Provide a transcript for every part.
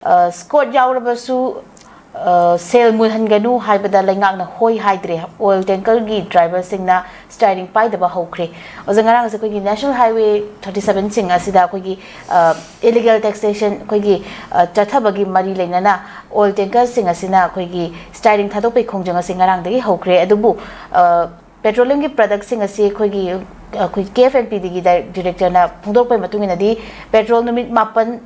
Scott Yaurabasu Sale Mulhanganu, Hybeda Langana, Hoi Hydre, oil tanker gi driver singna, starting by the Bahokre. Ozangarang as a Kogi National Highway 37 sing Asida Kogi illegal taxation, Kogi Tatabagi Mari Lenana, oil tanker sing Asina Kogi, starting Tatope Konjanga Singarang, the Hokre, Adubu, petroleum products sing a sea Kogi. KFNP director na pungdok pa matungin na di petrol numit mapan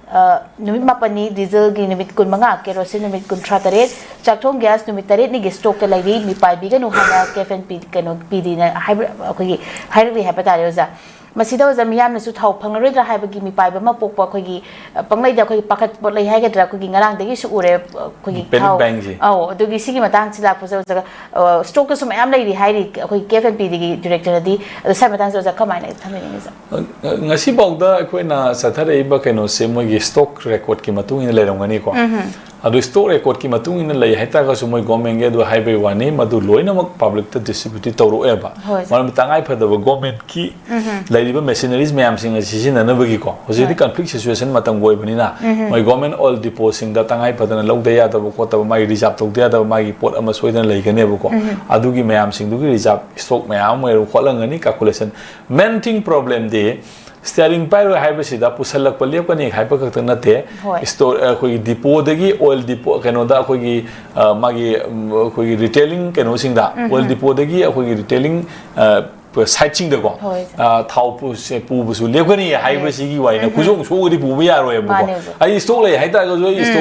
ni diesel gi numit kun mga kerosene numit kun 38 chakthong gas numit 38 ni stock ka lagi mi pai bi ganu hana KFNP kanu PD na hybrid highly hepatitis masida was a miyam na su thau phangre dra haiba gi mi pai ba ma pokpa khogi panglai da khoi pakat bot lai hai ga dra khogi ngarang de gi su ure khogi thau au du gi sigi matang chila pho jaga stock ka su mayam lai ri hai ri khoi KFNP di director di sai matang so ka mai na thamni ni sa ngasi bok da khoi na sathare ba keno se mo gi stock record ki matung in le rong ani ko adu stock record ki matung in lai hai ta ga su mo government ge du highway wani madu loina mak public ta distribute tawro e ba maram tangai phada ba government ki machineries mayam sing na bagi ko hoji conflict situation matang goi bani na my government all depot sing da tangai padana log de ya da ko ta mai reserve tok de da mai pot ama soidan lai gane ko adu gi mayam sing du gi reserve stock mayam mai ro kholang ani calculation main thing problem de steering pyro haiba sida pusalak palep kani haiba ka tana te store khoi depot dagi oil depot kano da khoi magi khoi retailing kano sing da oil depot dagi khoi retailing Sighting the go, Taupu, Pubusu, Legani, Hibasigi, Wine, Kuzong, so the Pubia. I stole a Haida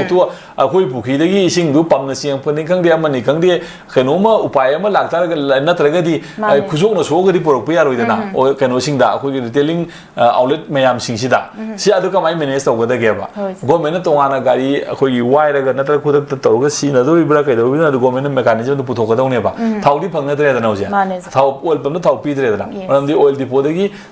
to a Huipuki, the Yishing, Lupam, the Siang Panikan, the Amanikan, the Kenoma, Upayama, Lata, not Regadi, Kuzong, so the Purpia with the or Canosing da, who is telling outlet Mayam Singsida. See, I took my minister with the Gaba. Government Toana Gari, who you wire another could have told us, seen a very black, the government mechanism to put over the neighbor. Taudi Pangatra, the Nosia. Tau, well, the Taupi. The oil depot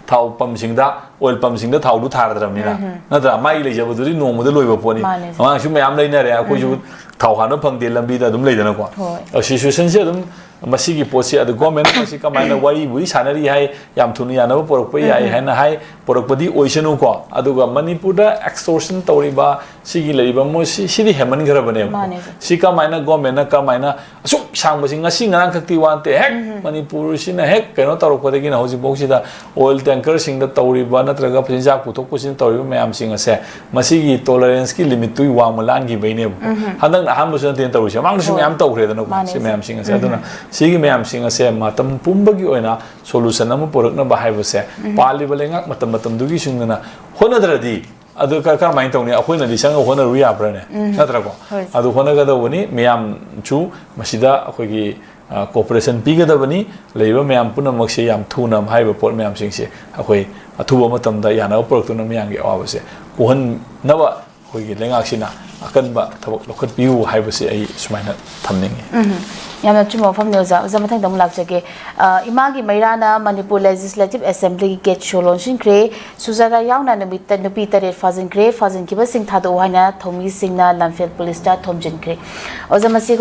thau pump sing da oil pump sing da thau du thar dram ni na da mai le jabu du no mo de loi ba poni ma shu mayam lai na re ko ju thau han phang de lambi da dum lai da na ko situation se dum masigi posi ad government masi kamana wari buri sanari hai yam thuni ya na porok pai hai hai na hai porok padi oisanu ko aduga manipur da extortion toriba sigi leiba mo si di heman gara bane si kamana government na kamana su sang masi ngasi ngang khakti wan te hek manipur sina hek keno torok padi na hoji boksi da oil tanker sing da toriba na traga pinja putok pusin toriba mayam sing ase masigi tolerance ki limit tu wa malan gi baine hadang na ham busan ten toru mang su mayam tawre da no si mayam sing ase aduna Sigi mayam sing ase matam pumbagi oina solution ama porokna bahai bose pali balengak matam dugi singna honadradi adu ka main tawni akhoina disang hona ruya brane natra ko adu hona ga dawani mayam chu masida akhogi cooperation piga dabani leiba mayam puna makse yam thuna haiba pot mayam sing se akhoi athuba matam da yana porokna mayam ge awase kohon nawa khogi lengak sina akan ba thabak lokhat piu haibase ai sumaina thamningi Yamna chumo from Noza, Zamathang Dom Lakjake, Imagi Mairana, Manipur Legislative Assembly get Sholonshin Cray, Suzara Yana Nubita Nupita Fazin Cray, Fazin Kiba Sing Tadowana, Tommy Singna, Lanfield Police Star, Tomjin Cray. Ozamasi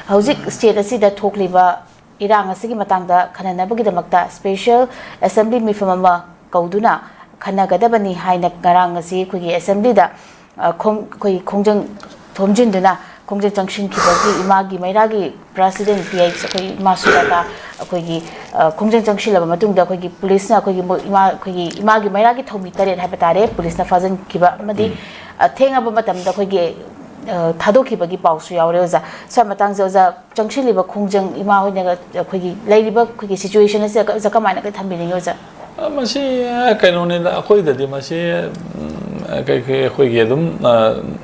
Hosic State Asida Talk Liva, Irang Asiki Matanga, Kananabuki the Makta, Special Assembly Mifamama, Kauduna, Kanagadabani, Hainak Garangasi, Kugi Assembly da, Kongjang Tomjin Duna. Kongjang Junction Kibagi, Imagi, Mairagi, President PH, Masurata, Kongjang Junction of Matunda, Police, Imagi, Mairagi, Tomita, Habitare, Police, Fazan Kiba, Madi, a thing about Matam, the Kogi Tadoki Bagi Pausu, Aurosa, Samatanza, Junction Liver, Kongjang, Ima, Ladybug, situation is a Kamana Taminosa. Masi, Canon, a Koi, the Masi.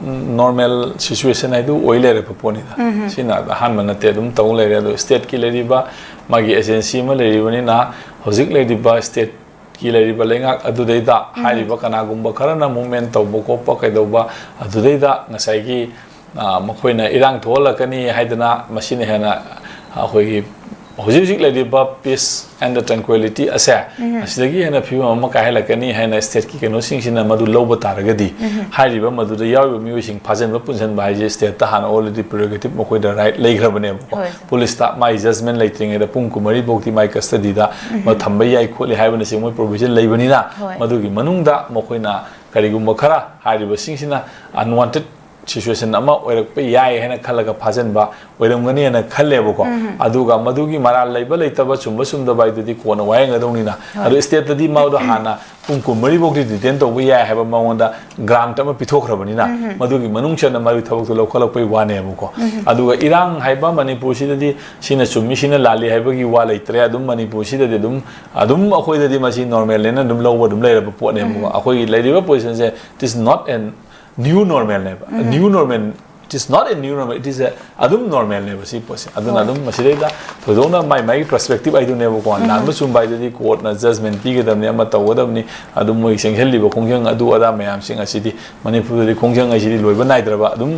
Normal situation I do oil reponida. Sina the Hanman Tedum, Town Lady, State Killeriba, Magi Agency Maleribanina, Hosic Ladyba, State Killeribalenga, Adudeda, High Bakanagumba Karana, Momento, Boko Pakadoba, Adudeda, Nasagi, Makwina, Irang Tola Kani, Haidana, Machine Hana, Hosic Ladyba, peace and the tranquility as a Asagi and a few Makahakani, Hana State Kikanosing in a Madu Loba Taragadi, High River Madu the Yaw musing Pazan weapons and by State Tahan already prerogative Mokoida right Lake Rabanem. Police start my judgment lating at the Punkumari Bokti my custody, Matambaya equally having a similar provision Labanina, Madugi Manunda, Mokoina, Karigumakara, High River Singsina, unwanted situation ama oirak pe yai hena khalaga phajan ba oiramgani na khalle bo ko aduga madugi maral leiba leitaba chumba chumda bai dudi kona waeng adoni na adu state di mau da hana pungku mari bok di detain to wi ya haba mawnda grant ama pithokhrabani na madugi manung chana mari thawak to lokhalak pe wane bu ko aduga irang haiba manipur si di sina chummi sina lali haiba gi wa leitre adum manipur si di adum akhoi di masi normal lena dum lowa dum leira po ne bu akhoi leiriba position se it is not an new normal ne new normal it is not a new normal it is a adum normal ne basi posi adun adum masireda thodona my perspective I do ne bu ko nan bu sum bai di court na judgment pi gedam ne ama tawdam ni adum moi senghel li ba khongjang adu ada mayam sing asidi manipur di khongjang asidi loiba nai draba adum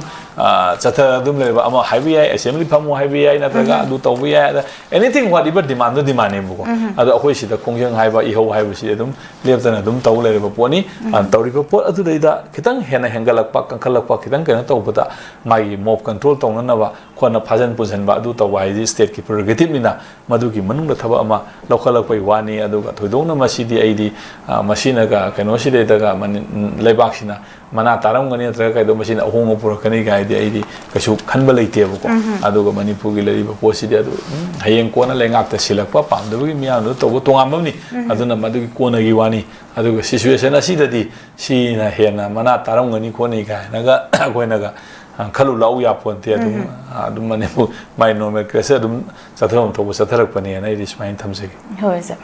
chatha adum leba ama highway assembly phamu highway na taga adu tawbi ya anything whatever demand do demand ne bu ko adu akhoi sida khongjang haiba ihau haiba si adum leptana adum taw le ba poni tawri ba pot adu deida khitang hena hengalak pa kangkhalak pa khitang kana tawbata mai mob control tawna na ba khona phajan pujan ba adu tawai di state ki prerogative ni na madugi manung da thaba ama lokhalak pai wani adu ga thoidong na masidi aidi masina ga kano side daga leibak sina mana taram ngani tra kai do masina ahong pur kani ga di aidi kasu khanba leite bu ko adu ga manipur gi lari ba posidi adu hayeng kona lengak ta silak pa pam do gi miya do to tongam ni adu na madugi kona gi wani adu ga situation asida di si na hena mana taram ngani koni ga naga koi naga khalu lau ya ponte adum manipur mai normal kase adum satharam thobu satharak pani na iri smain thamse hoi sir